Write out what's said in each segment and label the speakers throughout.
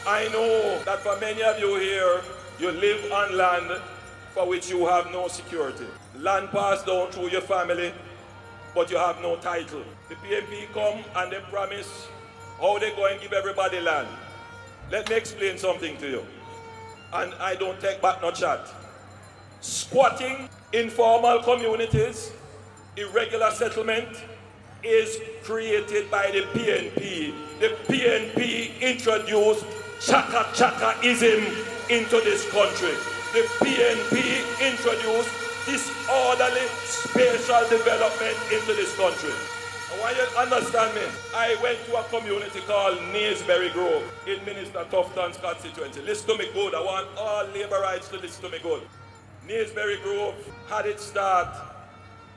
Speaker 1: I know that for many of you here, you live on land for which you have no security. Land passed down through your family, but you have no title. The PNP come and they promise how they go and give everybody land. Let me explain something to you. And I don't take back no chat. Squatting, informal communities, irregular settlement is created by the PNP. The PNP introduced chaka-chaka-ism into this country. The PNP introduced disorderly spatial development into this country. I want you to understand me. I went to a community called Naysbury Grove in Minister Tufton's constituency. Listen to me good. I want all Labourites to listen to me good. Naysbury Grove had its start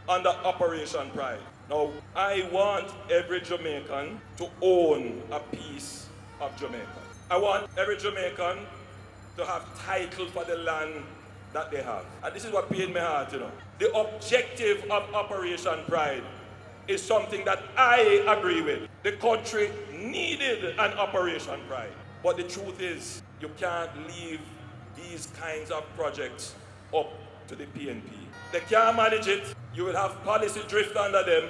Speaker 1: under Operation Pride. Now, I want every Jamaican to own a piece of Jamaica. I want every Jamaican to have title for the land that they have. And this is what pained my heart, you know. The objective of Operation Pride is something that I agree with. The country needed an Operation Pride. But the truth is, you can't leave these kinds of projects up to the PNP. They can't manage it. You will have policy drift under them.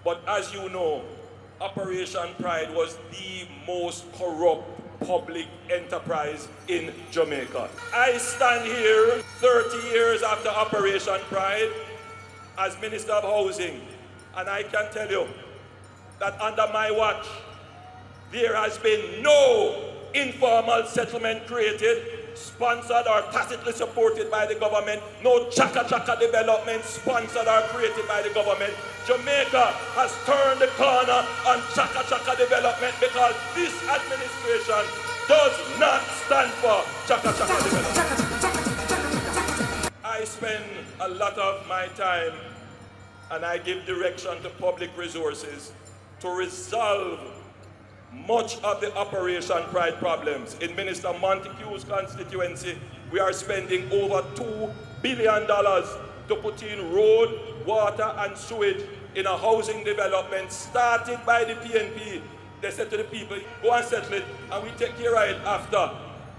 Speaker 1: But as you know, Operation Pride was the most corrupt public enterprise in Jamaica. I stand here 30 years after Operation Pride as Minister of Housing, and I can tell you that under my watch, there has been no informal settlement created, sponsored or tacitly supported by the government, no chaka-chaka development sponsored or created by the government. Jamaica has turned the corner on chaka-chaka development because this administration does not stand for chaka-chaka development. I spend a lot of my time and I give direction to public resources to resolve much of the Operation Pride problems. In Minister Montague's constituency, we are spending over $2 billion to put in road, water and sewage in a housing development started by the PNP. They said to the people, go and settle it and we take care of it after.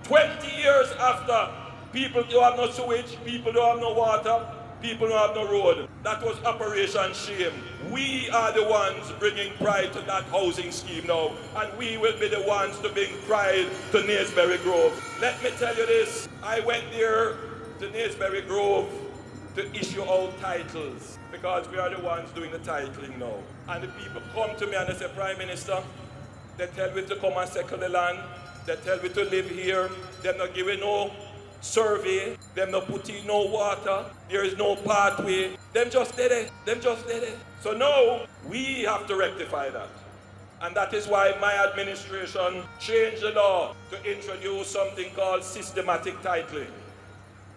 Speaker 1: 20 years after, people don't have no sewage, people don't have no water, people don't have no road. That was Operation Shame. We are the ones bringing pride to that housing scheme now, and we will be the ones to bring pride to Naysbury Grove. Let me tell you this, I went there to Naysbury Grove to issue out titles, because we are the ones doing the titling now. And the people come to me and they say, Prime Minister, they tell me to come and settle the land, they tell me to live here, they're not giving no survey, them not put in no water, there is no pathway, them just did it, So now, we have to rectify that. And that is why my administration changed the law to introduce something called systematic titling.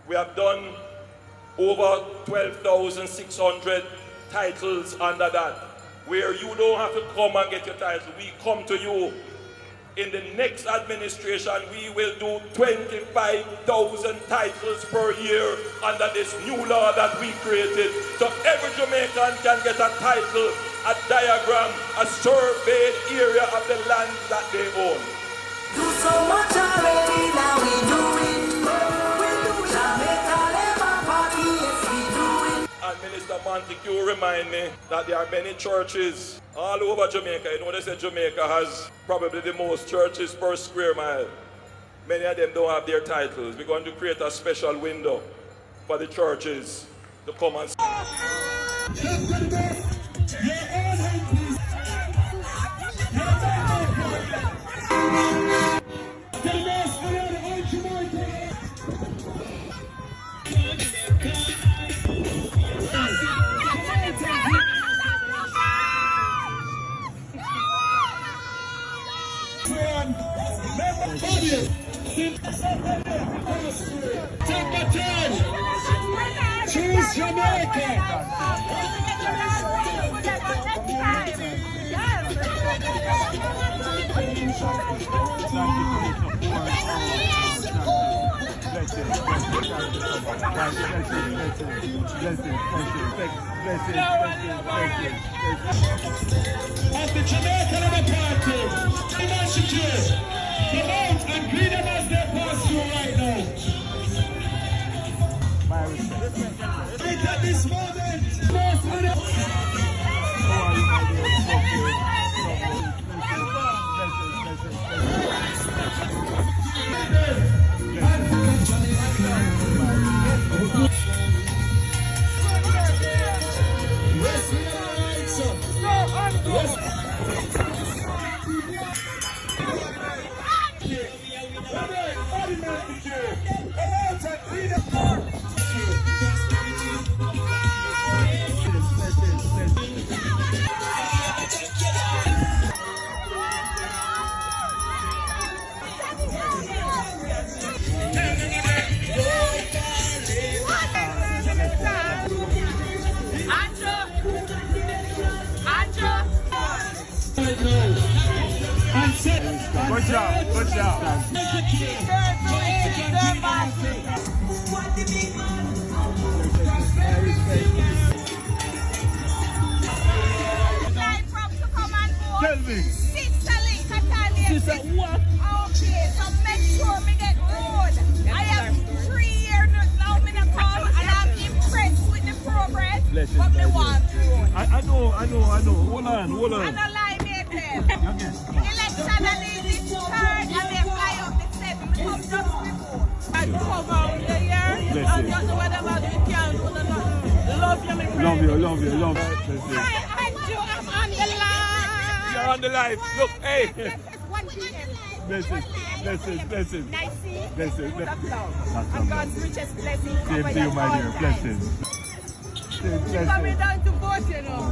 Speaker 1: We have done over 12,600 titles under that, where you don't have to come and get your title, we come to you. In the next administration, we will do 25,000 titles per year under this new law that we created. So every Jamaican can get a title, a diagram, a surveyed area of the land that they own.
Speaker 2: Do so much already, now we doing. Jamaica Labour Party, yes we doing.
Speaker 1: And Minister Montague remind me that there are many churches all over Jamaica. You know, they say Jamaica has probably the most churches per square mile. Many of them don't have their titles. We're going to create a special window for the churches to come and
Speaker 3: Take the turn. Choose Jamaica. As the Jamaican Labour Party, the message is, the Right at this moment, first minute. Yes, we are right, sir. Yes.
Speaker 1: Good job, good job. Tell me. Sister, what?
Speaker 4: Okay, so make sure me get good. I am 3 years now, me not come, and I'm impressed with the progress. But me want good.
Speaker 1: I know. Hold on.
Speaker 4: I don't lie, native. Election and this turn, and they fly up the step. Me come just before.
Speaker 5: I come out here and just whatever we can do. Love you, my friend.
Speaker 1: Love you.
Speaker 5: I'm on the line.
Speaker 1: You're on the live. Look, hey.
Speaker 4: 1 p.m.
Speaker 1: Blessings.
Speaker 4: Nice see.
Speaker 1: Blessings.
Speaker 4: And God's richest blessing.
Speaker 1: Same to you, my dear. Blessings.
Speaker 5: Coming down to vote, you know.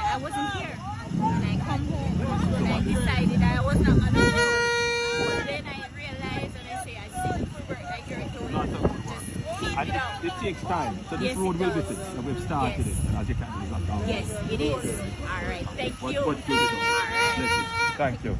Speaker 4: I wasn't here. When I come home, and I decided I was not gonna go. But then I realized and I say I see people work like you're doing. Just keep it up.
Speaker 1: It takes time. So this
Speaker 4: Yes,
Speaker 1: road
Speaker 4: it
Speaker 1: will
Speaker 4: does.
Speaker 1: visit. So we've started
Speaker 4: Yes.
Speaker 1: it. As you can see, it's not
Speaker 4: Yes, it is. All right. Thank you.
Speaker 1: What good is it?
Speaker 4: All right.
Speaker 1: Blessings. Thank you.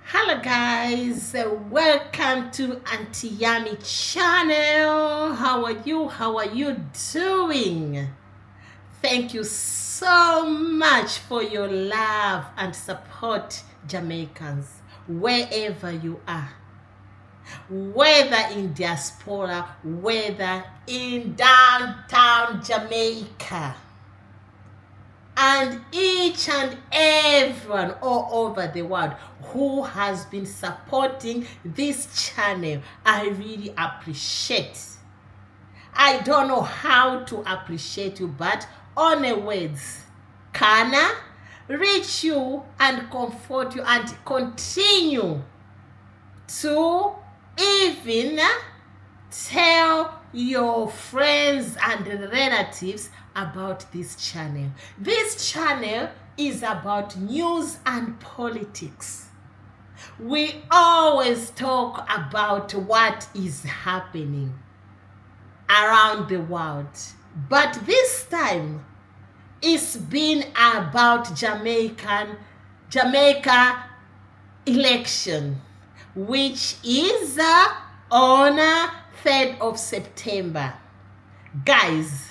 Speaker 6: Hello guys, welcome to Auntie Yami channel. How are you doing? Thank you so much for your love and support, Jamaicans, wherever you are, whether in diaspora, whether in downtown Jamaica, and each and everyone all over the world who has been supporting this channel. I really appreciate. I don't know how to appreciate you, but only words can reach you and comfort you and continue to even tell your friends and relatives about this channel. This channel is about news and politics. We always talk about what is happening around the world, but this time it's been about Jamaica election, which is on 3rd of September. Guys,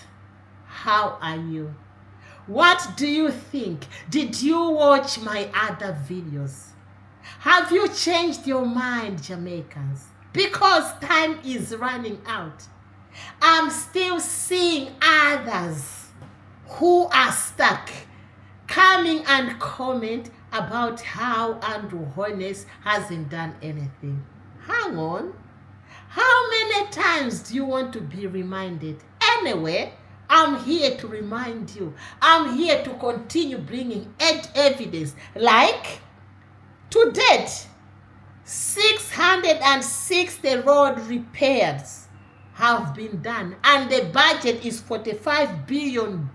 Speaker 6: how are you? What do you think? Did you watch my other videos? Have you changed your mind, Jamaicans? Because time is running out. I'm still seeing others who are stuck coming and comment about how Andrew Holness hasn't done anything. Hang on. How many times do you want to be reminded? Anyway, I'm here to remind you. I'm here to continue bringing evidence. Like, to date, 660 road repairs have been done, and the budget is $45 billion.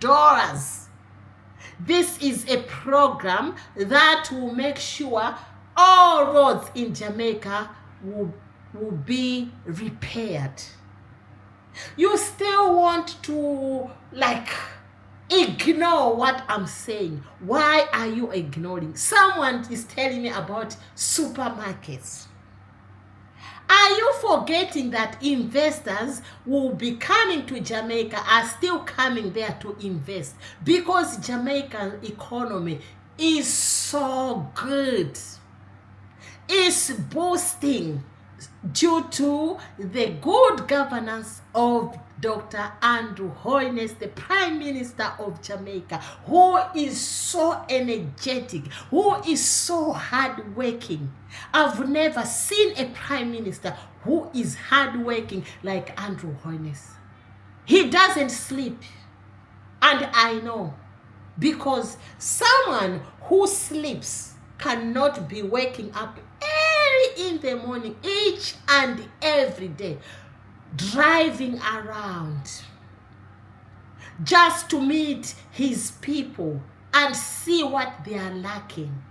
Speaker 6: This is a program that will make sure all roads in Jamaica will be repaired. You still want to ignore what I'm saying. Why are you ignoring? Someone is telling me about supermarkets. Are you forgetting that investors will be coming to Jamaica, are still coming there to invest? Because Jamaican economy is so good. It's boosting due to the good governance of Dr. Andrew Holness, the Prime Minister of Jamaica, who is so energetic, who is so hardworking. I've never seen a Prime Minister who is hardworking like Andrew Holness. He doesn't sleep. And I know, because someone who sleeps cannot be waking up early in the morning each and every day, driving around just to meet his people and see what they are lacking.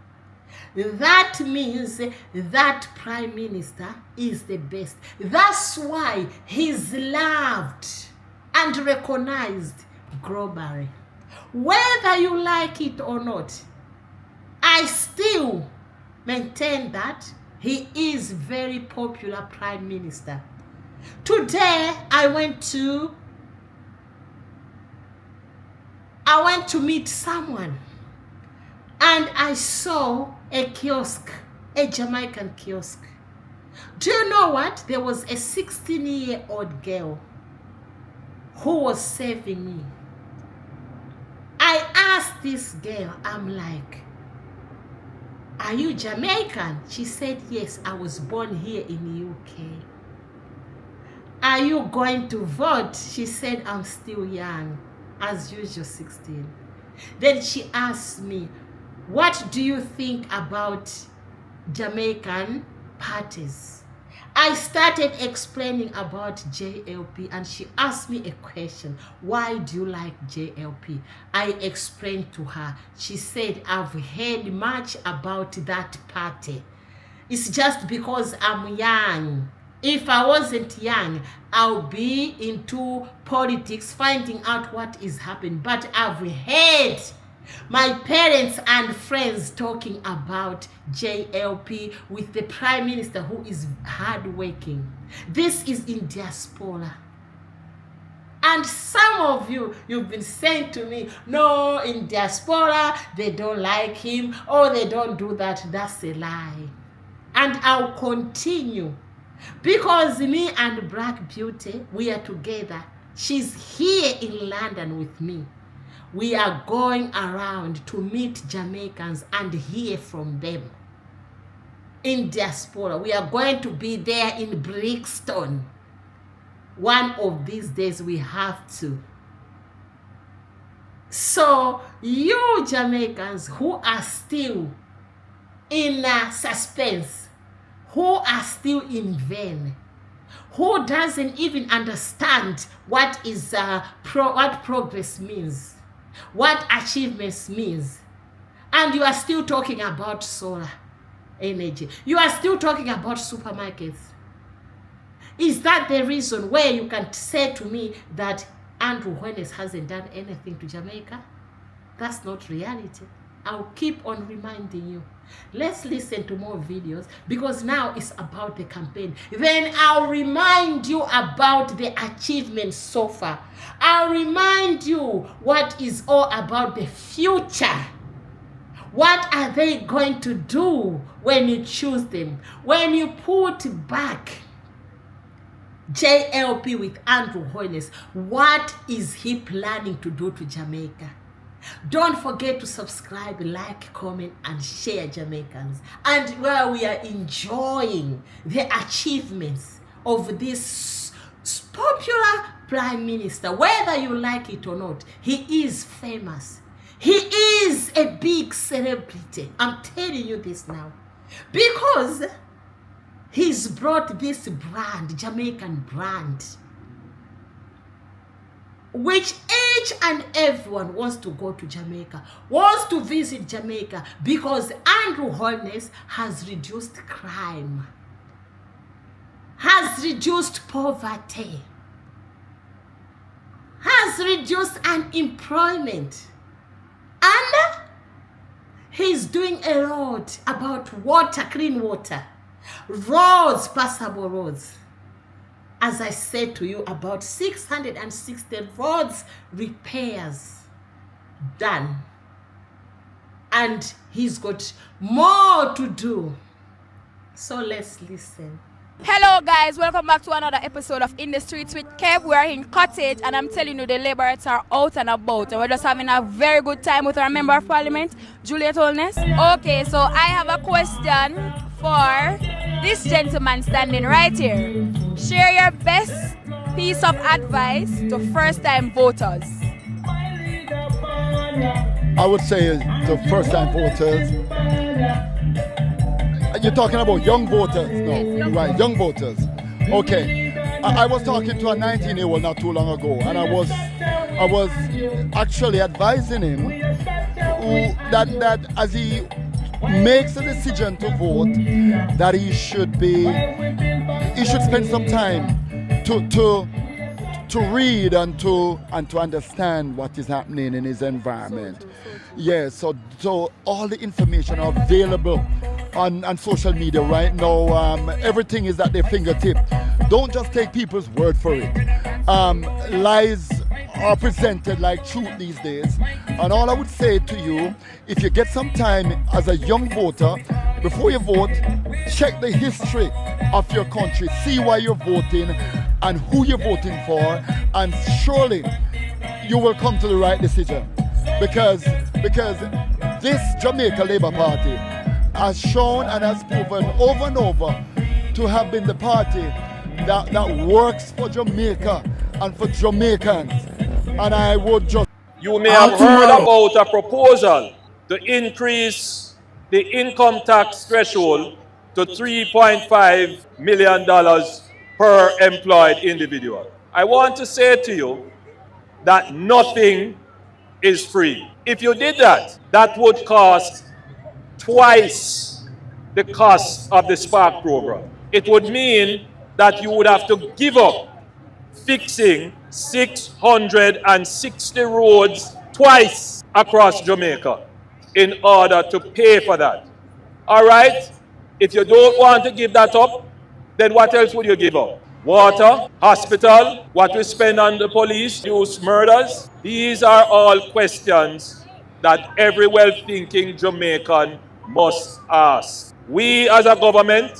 Speaker 6: That means that Prime Minister is the best. That's why he's loved and recognized globally. Whether you like it or not, I still maintain that he is very popular Prime Minister. Today, I went to meet someone, and I saw a kiosk, a Jamaican kiosk. Do you know what? There was a 16-year-old girl who was serving me. I asked this girl, I'm like, are you Jamaican? She said, yes, I was born here in the UK. Are you going to vote? She said, I'm still young, as usual, 16. Then she asked me, what do you think about Jamaican parties? I started explaining about JLP, and she asked me a question. Why do you like JLP? I explained to her. She said, I've heard much about that party. It's just because I'm young. If I wasn't young, I'll be into politics, finding out what is happening. But I've heard my parents and friends talking about JLP with the Prime Minister who is hardworking. This is in diaspora. And some of you, you've been saying to me, no, in diaspora, they don't like him, or they don't do that. That's a lie. And I'll continue. Because me and Black Beauty, we are together. She's here in London with me. We are going around to meet Jamaicans and hear from them. In diaspora, we are going to be there in Brixton. One of these days we have to. So you Jamaicans who are still in suspense, who are still in vain, who doesn't even understand what is what progress means, what achievements means, and you are still talking about solar energy, you are still talking about supermarkets. Is that the reason where you can say to me that Andrew Holness hasn't done anything to Jamaica? That's not reality. I'll keep on reminding you. Let's listen to more videos, because now it's about the campaign. Then I'll remind you about the achievements so far. I'll remind you what is all about the future. What are they going to do when you choose them? When you put back JLP with Andrew Holness. What is he planning to do to Jamaica? Don't forget to subscribe, like, comment, and share, Jamaicans. And where we are enjoying the achievements of this popular Prime Minister, whether you like it or not, he is famous. He is a big celebrity. I'm telling you this now. Because he's brought this brand, Jamaican brand, which each and everyone wants to go to Jamaica, wants to visit Jamaica, because Andrew Holness has reduced crime, has reduced poverty, has reduced unemployment, and he's doing a lot about water, clean water, roads, passable roads. As I said to you, about 660 roads repairs done. And he's got more to do. So let's listen.
Speaker 7: Hello guys, welcome back to another episode of In the Streets with Kev. We are in Cottage and I'm telling you the labourers are out and about and we're just having a very good time with our Member of Parliament, Juliet Holness. Okay, so I have a question for this gentleman standing right here. Share your best piece of advice to first-time voters.
Speaker 8: I would say to first-time voters. You're talking about young voters? No, right, young voters. Okay. I was talking to a 19-year-old not too long ago, and I was actually advising him that as he makes a decision to vote, that he should spend some time to read and to understand what is happening in his environment. Yes, so all the information are available on social media right now. Everything is at their fingertip. Don't just take people's word for it. Lies are presented like truth these days. And all I would say to you, if you get some time as a young voter, before you vote, check the history of your country, see why you're voting and who you're voting for, and surely you will come to the right decision. Because this Jamaica Labour Party has shown and has proven over and over to have been the party that works for Jamaica and for Jamaicans. And I would just...
Speaker 1: You may have heard about a proposal to increase the income tax threshold to $3.5 million per employed individual. I want to say to you that nothing is free. If you did that, that would cost twice the cost of the Spark program. It would mean that you would have to give up fixing 660 roads twice across Jamaica in order to pay for that. All right? If you don't want to give that up, then what else would you give up? Water, hospital, what we spend on the police, youth murders. These are all questions that every well-thinking Jamaican must ask. We as a government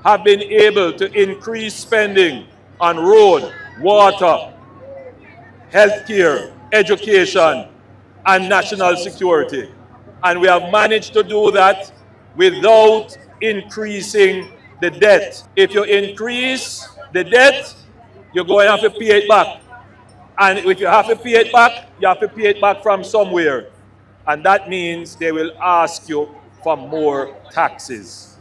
Speaker 1: have been able to increase spending on road, water, healthcare, education, and national security. And we have managed to do that without increasing the debt. If you increase the debt, you're going to have to pay it back. And if you have to pay it back, you have to pay it back from somewhere. And that means they will ask you for more taxes.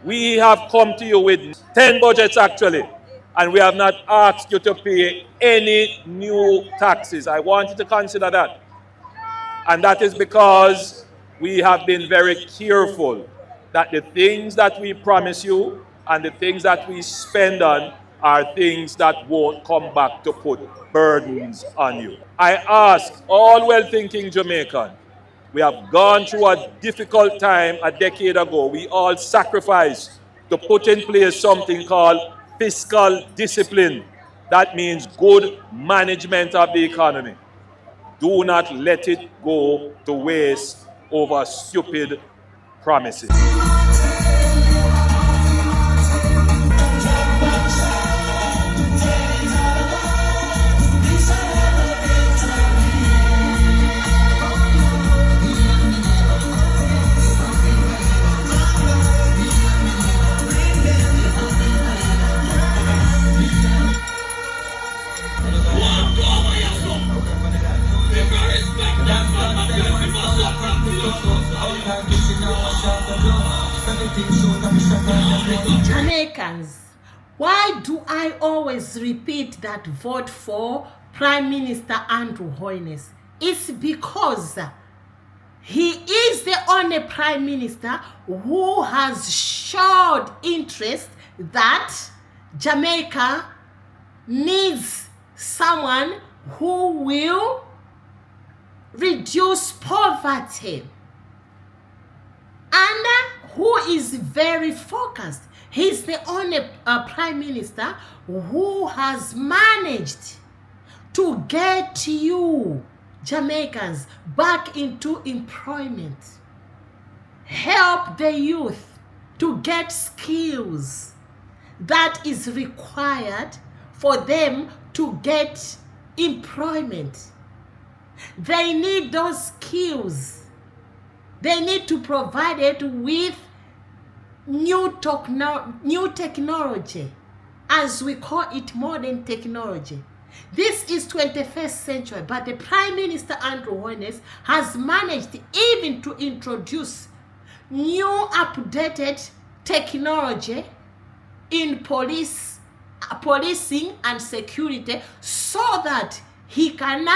Speaker 1: We have come to you with 10 budgets actually, and we have not asked you to pay any new taxes. I want you to consider that. And that is because we have been very careful that the things that we promise you and the things that we spend on are things that won't come back to put burdens on you. I ask all well-thinking Jamaicans, we have gone through a difficult time a decade ago. We all sacrificed to put in place something called fiscal discipline. That means good management of the economy. Do not let it go to waste over stupid promises.
Speaker 6: Why do I always repeat that vote for Prime Minister Andrew Holness? It's because he is the only Prime Minister who has showed interest that Jamaica needs someone who will reduce poverty and who is very focused. He's the only Prime Minister who has managed to get you Jamaicans back into employment, help the youth to get skills that is required for them to get employment. They need those skills. They need to provide it with new technology, as we call it, modern technology. This is 21st century, but the Prime Minister Andrew Holness has managed even to introduce new updated technology in policing and security, so that he can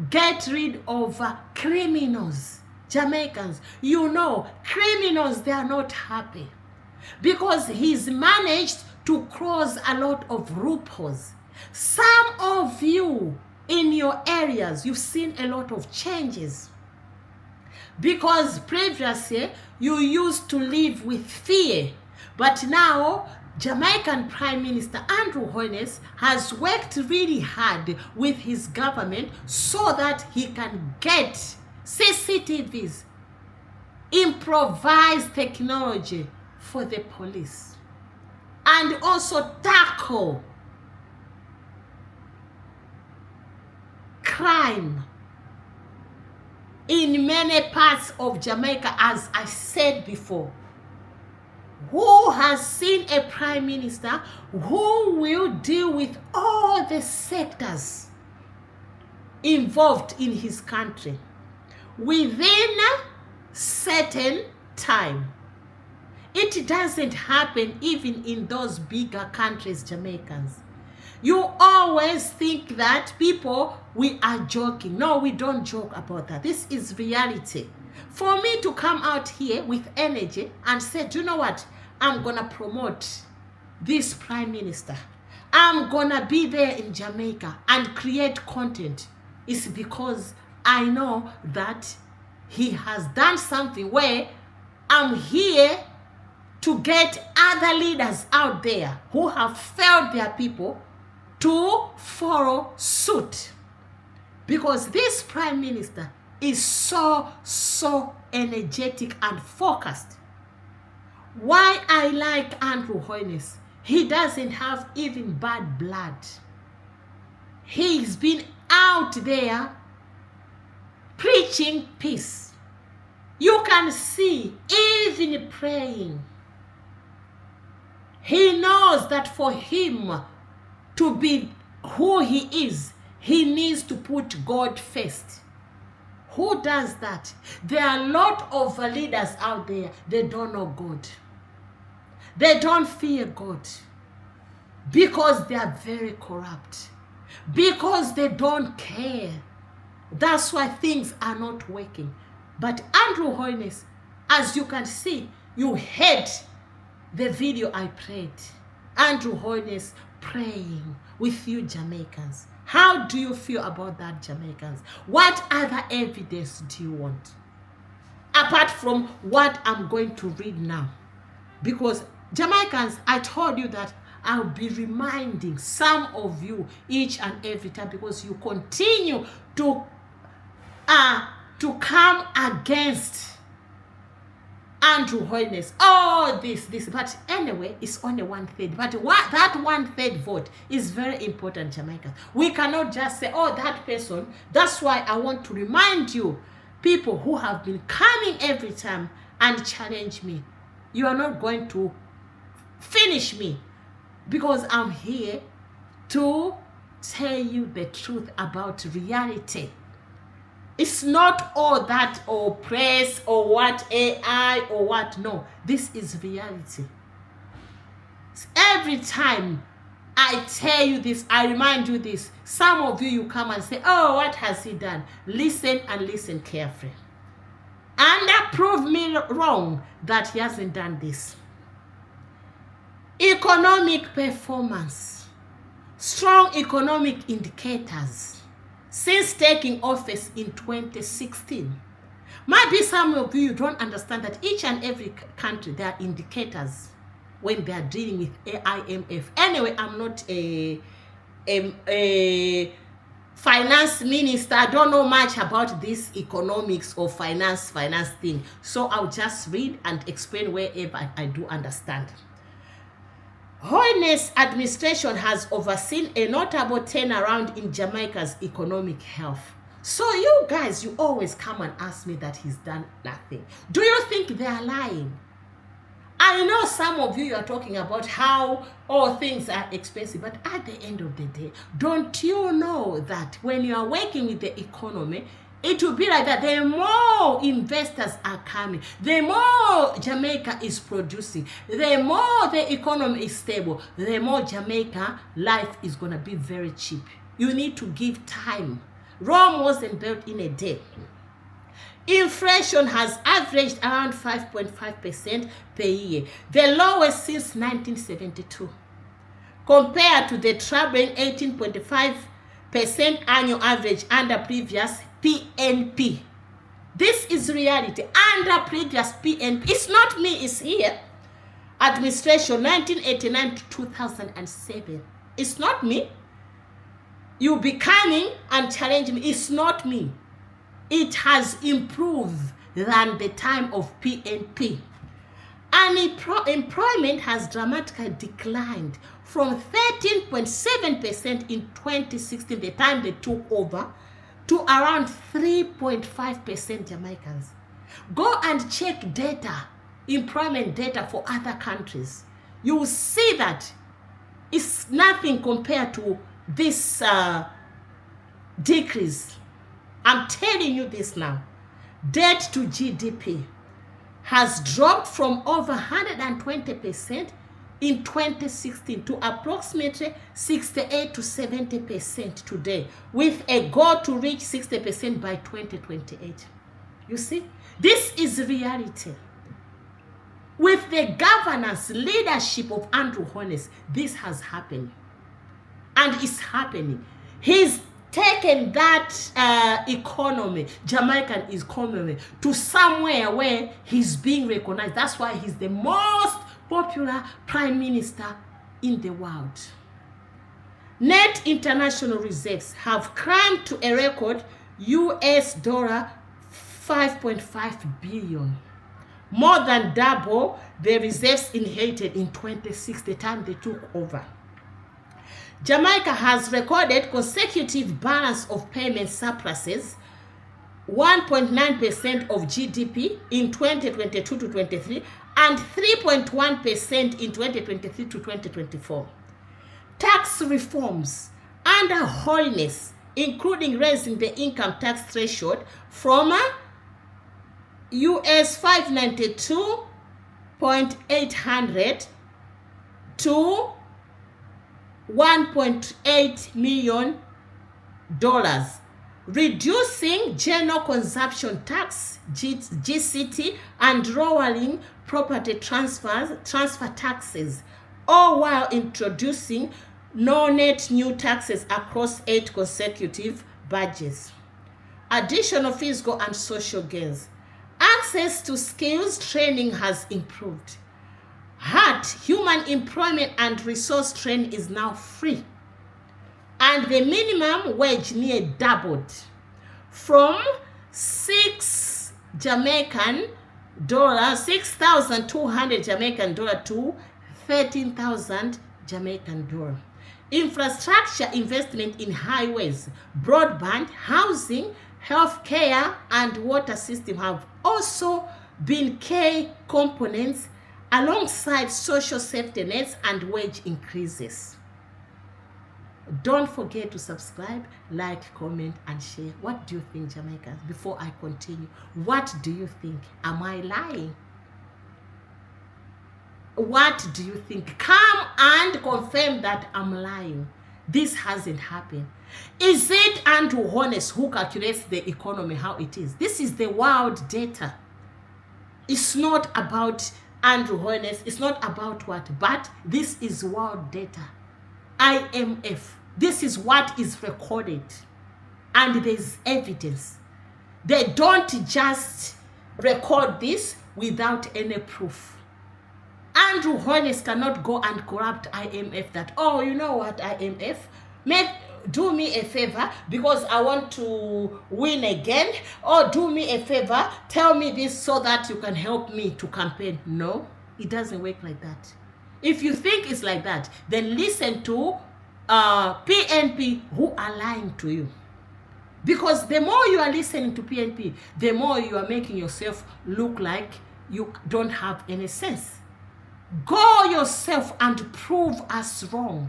Speaker 6: get rid of criminals. Jamaicans, you know, criminals, they are not happy because he's managed to close a lot of loopholes. Some of you in your areas, you've seen a lot of changes because previously you used to live with fear, but now Jamaican Prime Minister Andrew Holness has worked really hard with his government so that he can get CCTVs, improvised technology for the police, and also tackle crime in many parts of Jamaica, as I said before. Who has seen a Prime Minister who will deal with all the sectors involved in his country within a certain time? It doesn't happen even in those bigger countries, Jamaicans. You always think that people, we are joking. No, we don't joke about that. This is reality. For me to come out here with energy and say, do you know what? I'm going to promote this Prime Minister. I'm going to be there in Jamaica and create content. It's because I know that he has done something where I'm here to get other leaders out there who have failed their people to follow suit. Because this Prime Minister is so energetic and focused. Why I like Andrew Holness, he doesn't have even bad blood. He's been out there preaching peace. You can see, even praying. He knows that for him to be who he is, he needs to put God first. Who does that? There are a lot of leaders out there, they don't know God. They don't fear God because they are very corrupt, because they don't care. That's why things are not working. But Andrew Holness, as you can see, you heard the video I played. Andrew Holness praying with you Jamaicans. How do you feel about that, Jamaicans? What other evidence do you want? Apart from what I'm going to read now. Because Jamaicans, I told you that I'll be reminding some of you each and every time, because you continue to come against Andrew Holness. Oh, this. But anyway, it's only 1/3. But that 1/3 vote is very important, Jamaica. We cannot just say, oh, that person. That's why I want to remind you, people who have been coming every time and challenge me, you are not going to finish me, because I'm here to tell you the truth about reality. It's not all that or press or what AI or what. No, this is reality. Every time I tell you this, I remind you this. Some of you come and say, oh, what has he done? Listen and listen carefully. And that proved me wrong that he hasn't done this. Economic performance. Strong economic indicators since taking office in 2016. Might be some of you don't understand that each and every country, there are indicators when they are dealing with IMF. Anyway, I'm not a finance minister. I don't know much about this economics or finance thing. So I'll just read and explain wherever I do understand. Holness administration has overseen a notable turnaround in Jamaica's economic health. So you guys, you always come and ask me that he's done nothing. Do you think they are lying? I know some of you are talking about how all things are expensive, but at the end of the day, don't you know that when you are working with the economy, it will be like that. The more investors are coming, the more Jamaica is producing, the more the economy is stable, the more Jamaica life is going to be very cheap. You need to give time. Rome wasn't built in a day. Inflation has averaged around 5.5% per year, the lowest since 1972, compared to the troubling 18.5% annual average under previous PNP. This is reality. Under previous PNP, it's not me, it's here. Administration 1989 to 2007. It's not me. You be coming and challenge me. It's not me. It has improved than the time of PNP. Unemployment has dramatically declined from 13.7% in 2016, the time they took over, to around 3.5% Jamaicans. Go and check data, employment data for other countries. You will see that it's nothing compared to this decrease. I'm telling you this now. Debt to GDP has dropped from over 120% in 2016 to approximately 68 to 70% today, with a goal to reach 60% by 2028. You see, this is reality. With the governance, leadership of Andrew Holness, this has happened. And it's happening. He's taken that economy, Jamaican economy, to somewhere where he's being recognized. That's why he's the most popular prime minister in the world. Net international reserves have climbed to a record US dollar 5.5 billion, more than double the reserves inherited in 2006, the time they took over. Jamaica has recorded consecutive balance of payment surpluses, 1.9% of GDP in 2022 to 23, and 3.1% in 2023 to 2024. Tax reforms under Holness, including raising the income tax threshold from US 592.800 to $1.8 million, reducing general consumption tax, GCT, and lowering property transfer taxes, all while introducing no net new taxes across 8 consecutive budgets. Additional fiscal and social gains. Access to skills training has improved. Human employment and resource training is now free. And the minimum wage near doubled from 6,200 Jamaican dollar to 13,000 Jamaican dollar. Infrastructure investment in highways, broadband, housing, healthcare, and water system have also been key components alongside social safety nets and wage increases. Don't forget to subscribe, like, comment, and share. What do you think, Jamaicans? Before I continue, what do you think? Am I lying? What do you think? Come and confirm that I'm lying. This hasn't happened. Is it Andrew Holness who calculates the economy how it is? This is the world data. It's not about Andrew Holness. It's not about what, but this is world data. IMF. This is what is recorded. And there's evidence. They don't just record this without any proof. Andrew Holness cannot go and corrupt IMF that, oh, you know what, IMF, do me a favor because I want to win again, or do me a favor, tell me this so that you can help me to campaign. No, it doesn't work like that. If you think it's like that, then listen to PNP who are lying to you. Because the more you are listening to PNP, the more you are making yourself look like you don't have any sense. Go yourself and prove us wrong.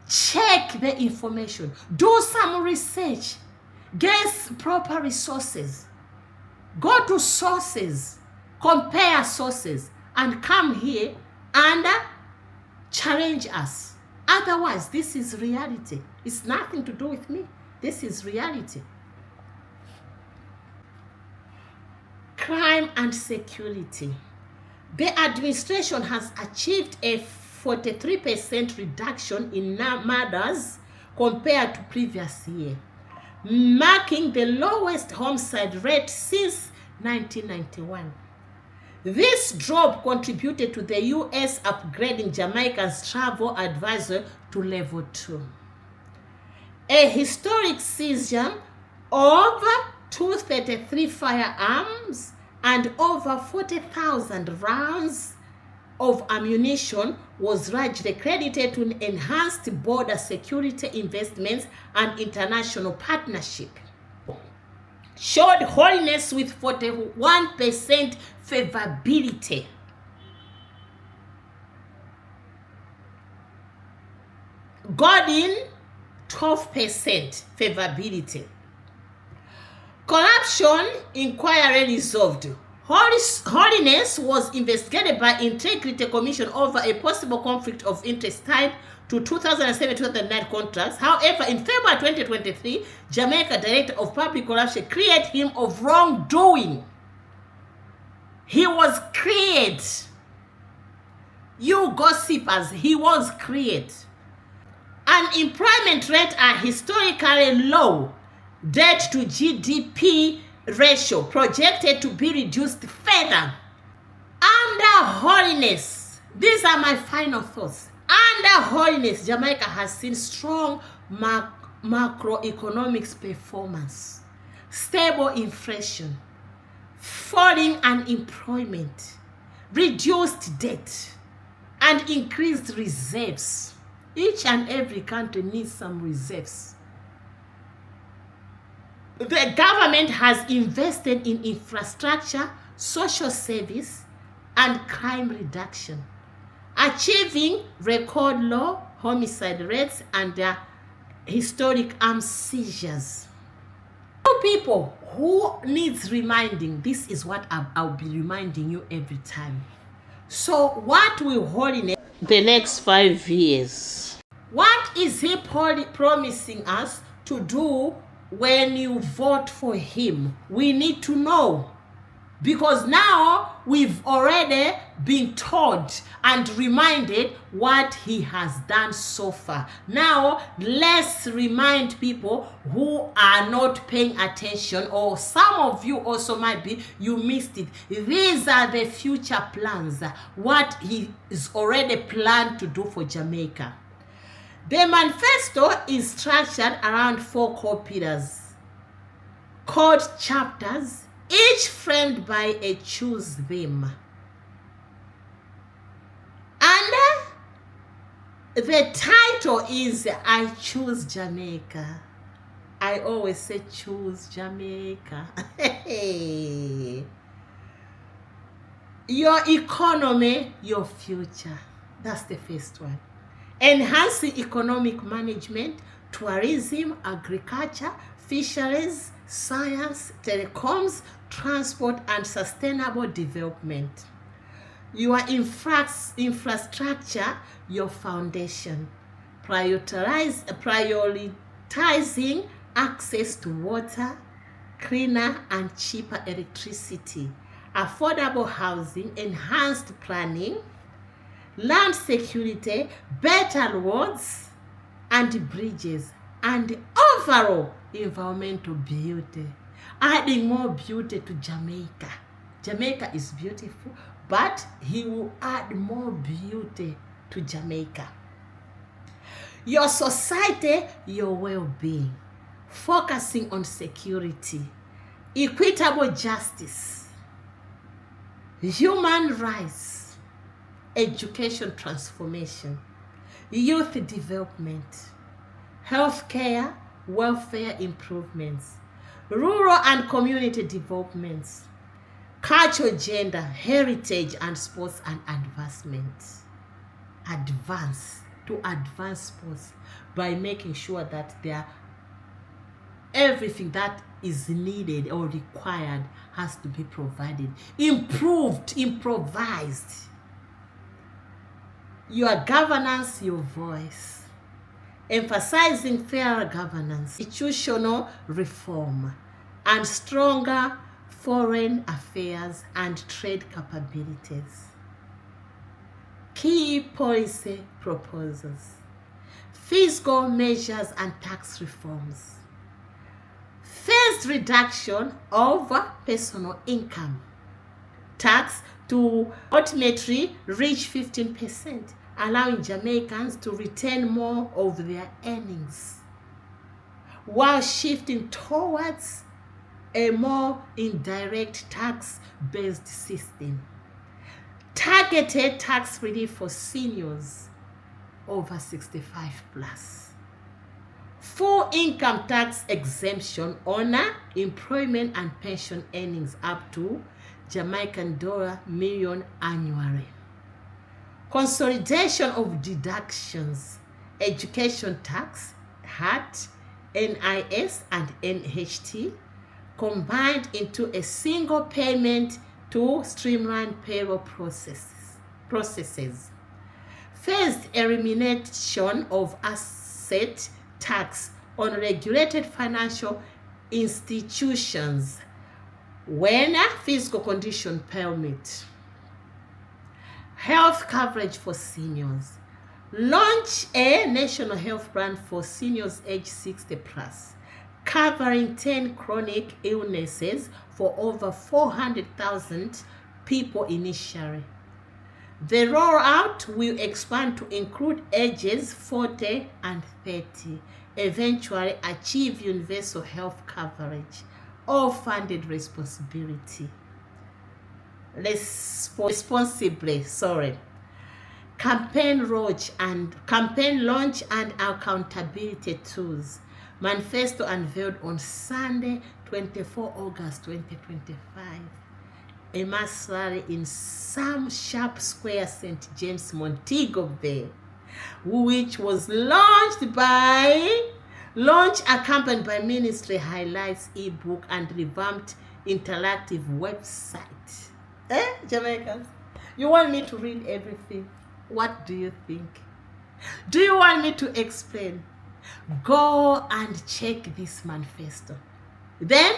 Speaker 6: Check the information. Do some research. Get proper resources. Go to sources. Compare sources. And come here and challenge us. Otherwise, this is reality. It's nothing to do with me. This is reality. Crime and security. The administration has achieved a 43% reduction in murders compared to previous year, marking the lowest homicide rate since 1991. This drop contributed to the U.S. upgrading Jamaica's travel advisor to level 2. A historic seizure of 233 firearms and over 40,000 rounds of ammunition was largely credited to enhanced border security investments and international partnership. Showed Holness with 41% favorability. Gordon, 12% favorability. Corruption inquiry resolved. Holness was investigated by Integrity Commission over a possible conflict of interest tied to 2007-2009 contracts. However, in February 2023, Jamaica Director of Public Corruption cleared him of wrongdoing. He was cleared. You gossipers, he was cleared. Unemployment rate are historically low. Debt to GDP ratio projected to be reduced further. Under Holness, these are my final thoughts. Under Holness, Jamaica has seen strong macroeconomics performance, stable inflation, falling unemployment, reduced debt, and increased reserves. Each and every country needs some reserves. The government has invested in infrastructure, social service, and crime reduction, achieving record low homicide rates and historic arms seizures. People who needs reminding, this is what I'll be reminding you every time. So what will Holness the next 5 years? What is he promising us to do when you vote for him? We need to know, because now we've already been told and reminded what he has done so far. Now let's remind people who are not paying attention, or some of you also might be, you missed it. These are the future plans, what he is already planned to do for Jamaica. The manifesto is structured around 4 core pillars, called chapters, each framed by a choose theme. And the title is I Choose Jamaica. I always say choose Jamaica. Your economy, your future. That's the first one. Enhancing economic management, tourism, agriculture, fisheries, science, telecoms, transport, and sustainable development. Your infrastructure, your foundation. Prioritizing access to water, cleaner and cheaper electricity, affordable housing, enhanced planning, land security, better roads and bridges, and overall environmental beauty. Adding more beauty to Jamaica. Jamaica is beautiful, but he will add more beauty to Jamaica. Your society, your well-being, focusing on security, equitable justice, human rights, education transformation, youth development, healthcare, welfare improvements, rural and community developments, culture, gender, heritage, and sports and advancement. Advance sports by making sure that everything that is needed or required has to be provided. Improvised. Your governance, your voice. Emphasizing fair governance, institutional reform, and stronger foreign affairs and trade capabilities. Key policy proposals. Fiscal measures and tax reforms. Phased reduction of personal income tax to ultimately reach 15%, allowing Jamaicans to retain more of their earnings, while shifting towards a more indirect tax-based system. Targeted tax relief for seniors over 65 plus. Full income tax exemption on employment and pension earnings up to Jamaican dollar million annually. Consolidation of deductions, education tax, HAT, NIS, and NHT combined into a single payment to streamline payroll processes. Phased elimination of asset tax on regulated financial institutions when fiscal conditions permit. Health coverage for seniors. Launch a national health plan for seniors age 60 plus, covering 10 chronic illnesses for over 400,000 people initially. The rollout will expand to include ages 40 and 30, eventually achieve universal health coverage, all funded responsibly. Campaign launch and accountability tools. Manifesto unveiled on Sunday, 24 August 2025. A mass rally in Sam Sharp Square, St. James, Montego Bay, which was launched accompanied by ministry highlights, ebook, and revamped interactive website. Jamaicans, you want me to read everything? What do you think? Do you want me to explain? Go and check this manifesto. Then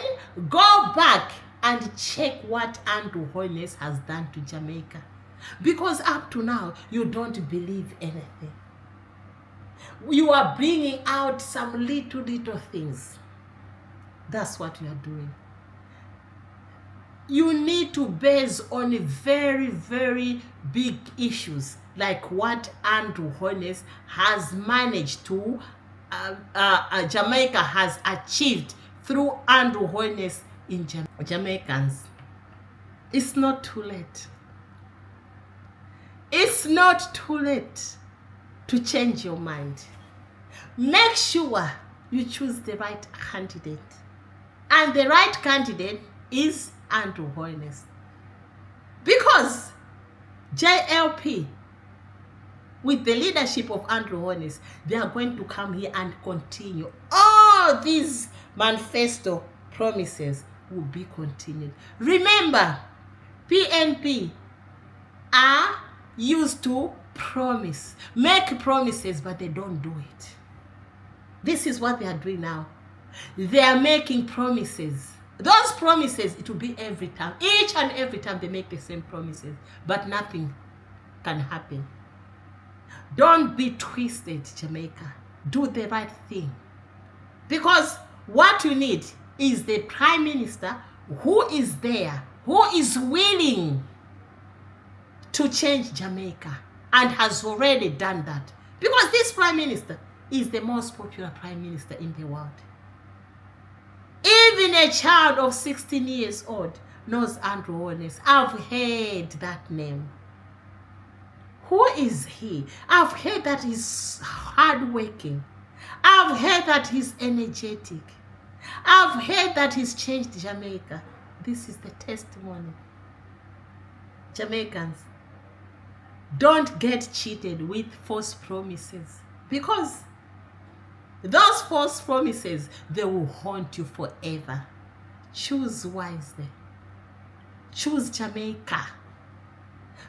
Speaker 6: go back and check what Andrew Holness has done to Jamaica. Because up to now, you don't believe anything. You are bringing out some little things. That's what you are doing. You need to base on very, very big issues like what Andrew Holness has managed to, Jamaica has achieved through Andrew Holness in Jamaicans. It's not too late. It's not too late to change your mind. Make sure you choose the right candidate. And the right candidate is Andrew Holness. Because JLP, with the leadership of Andrew Holness, they are going to come here and continue. All these manifesto promises will be continued. Remember, PNP are used to promise, make promises, but they don't do it. This is what they are doing now. They are making promises. Those promises, it will be every time. Each and every time they make the same promises, but nothing can happen. Don't be twisted, Jamaica. Do the right thing. Because what you need is the Prime Minister who is there, who is willing to change Jamaica and has already done that. Because this Prime Minister is the most popular Prime Minister in the world. Even a child of 16 years old knows Andrew Holness. I've heard that name. Who is he? I've heard that he's hardworking. I've heard that he's energetic. I've heard that he's changed Jamaica. This is the testimony. Jamaicans, don't get cheated with false promises, because those false promises, they will haunt you forever. Choose wisely. Choose Jamaica.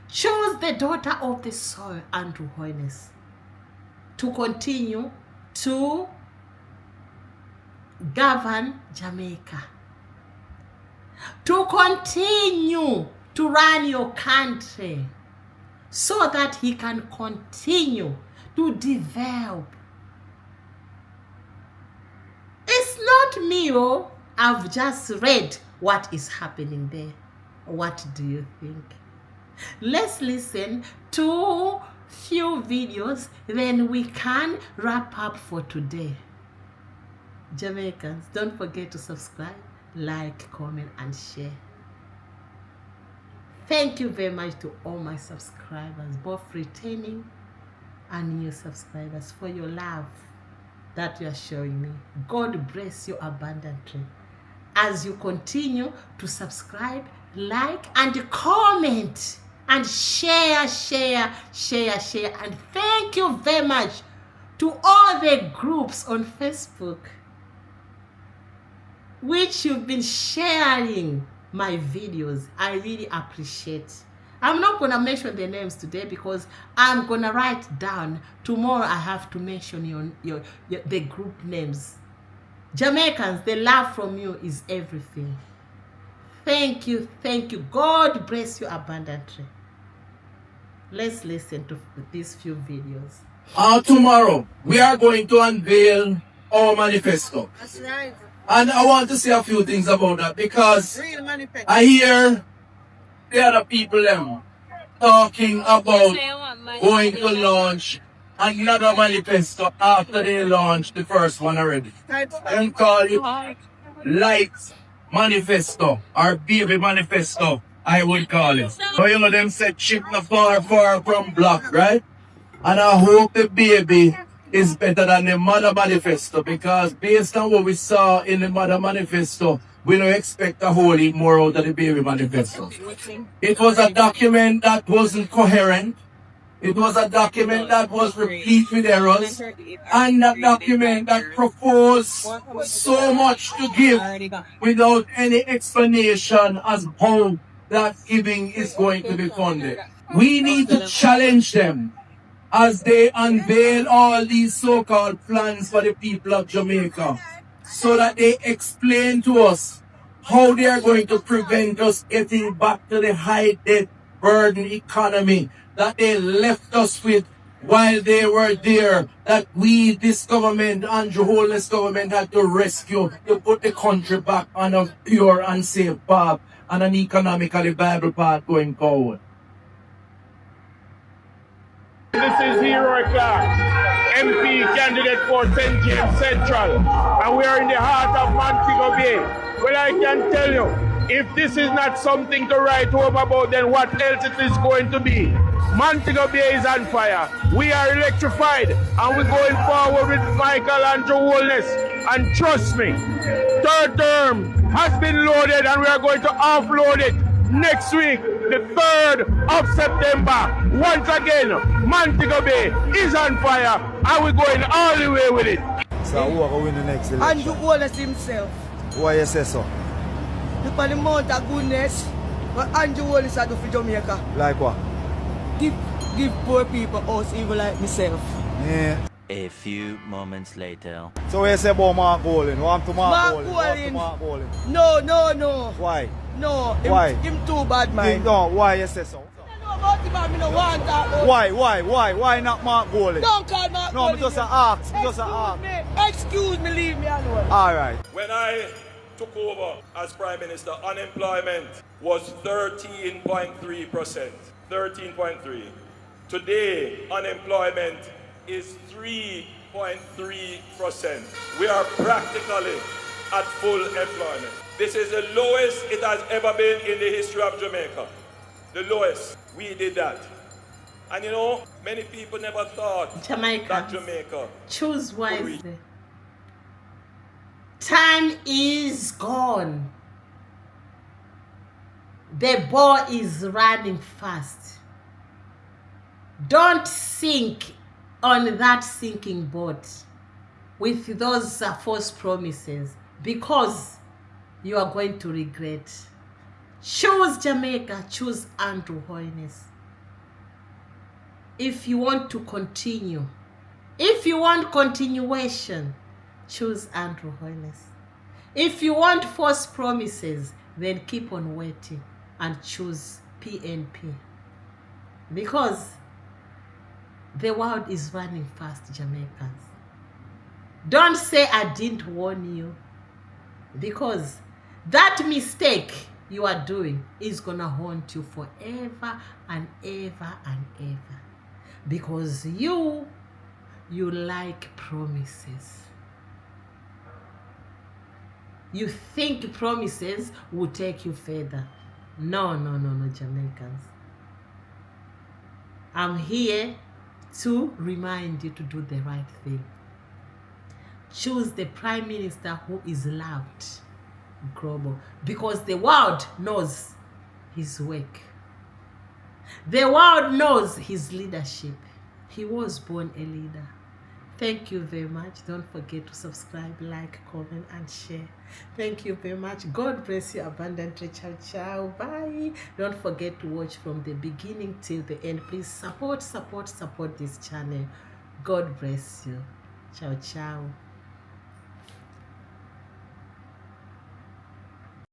Speaker 6: Choose the daughter of the soil, Andrew Holness, to continue to govern Jamaica, to continue to run your country, so that he can continue to develop. It's not me, oh. I've just read what is happening there. What do you think? Let's listen to few videos, then we can wrap up for today. Jamaicans, don't forget to subscribe, like, comment, and share. Thank you very much to all my subscribers, both returning and new subscribers, for your love that you are showing me. God bless you abundantly as you continue to subscribe, like, and comment, and share. And thank you very much to all the groups on Facebook which you've been sharing my videos. I really appreciate. I'm not gonna mention the names today because I'm gonna write down. Tomorrow I have to mention the group names. Jamaicans, the love from you is everything. Thank you. God bless you abundantly. Let's listen to these few videos.
Speaker 9: Tomorrow we are going to unveil our manifesto.
Speaker 5: That's right.
Speaker 9: And I want to say a few things about that, because I hear the other people talking about going to launch another manifesto after they launched the first one already. And call it Light Manifesto or Baby Manifesto, I would call it. So you know them said chip not far from block, right? And I hope the baby is better than the Mother Manifesto, because based on what we saw in the Mother Manifesto, we don't expect a whole heap more out of the Baby Manifesto. It was a document that wasn't coherent. It was a document that was replete with errors, and a document that proposed so much to give without any explanation as how that giving is going to be funded. We need to challenge them as they unveil all these so-called plans for the people of Jamaica, so that they explain to us how they are going to prevent us getting back to the high debt burden economy that they left us with while they were there, that we, this government, Andrew Holness government, had to rescue to put the country back on a pure and safe path and an economically viable path going forward.
Speaker 1: This is Hero Clark, MP candidate for St. James Central, and we are in the heart of Montego Bay. Well, I can tell you, if this is not something to write home about, then what else it is going to be? Montego Bay is on fire. We are electrified, and we're going forward with Michael Andrew Holness. And trust me, third term has been loaded, and we are going to offload it next week, the 3rd of September. Once again, Montego Bay is on fire, and we're going all the way with it.
Speaker 10: So who are going to win the next election?
Speaker 5: Andrew Holness himself.
Speaker 10: Why you say so?
Speaker 5: The amount of goodness what Andrew Holness had for Jamaica.
Speaker 10: Like what?
Speaker 11: give poor people house even like myself.
Speaker 10: Yeah.
Speaker 12: A few moments later.
Speaker 10: So what you say about Mark Golding? Want to Mark
Speaker 11: Golding?
Speaker 10: Golding?
Speaker 11: No.
Speaker 10: Why?
Speaker 11: No.
Speaker 10: Why?
Speaker 11: Him too bad, man.
Speaker 10: No, why you say so? Why not Mark Golding?
Speaker 11: Don't call Mark Golding.
Speaker 10: No, me just ask.
Speaker 11: Excuse me, leave me alone.
Speaker 10: Alright.
Speaker 1: When I took over as Prime Minister, unemployment was 13.3%. 13.3. Today, unemployment is 3.3%. We are practically at full employment. This is the lowest it has ever been in the history of Jamaica. The lowest. We did that. And you know, many people never thought that Jamaica
Speaker 6: choose wisely. Time is gone. The ball is running fast. Don't sink on that sinking boat with those false promises, because you are going to regret. Choose Jamaica, choose Andrew Holness. If you want to continue, if you want continuation, choose Andrew Holness. If you want false promises, then keep on waiting and choose PNP. Because the world is running fast, Jamaicans. Don't say I didn't warn you, because that mistake you are doing is gonna haunt you forever and ever and ever, because you like promises. You think promises will take you further. No, Jamaicans. I'm here to remind you to do the right thing. Choose the Prime Minister who is loved global, because the world knows his work. The world knows his leadership. He was born a leader. Thank you very much. Don't forget to subscribe, like, comment, and share. Thank you very much. God bless you abundantly. Ciao, ciao. Bye. Don't forget to watch from the beginning till the end. Please support this channel. God bless you. Ciao, ciao.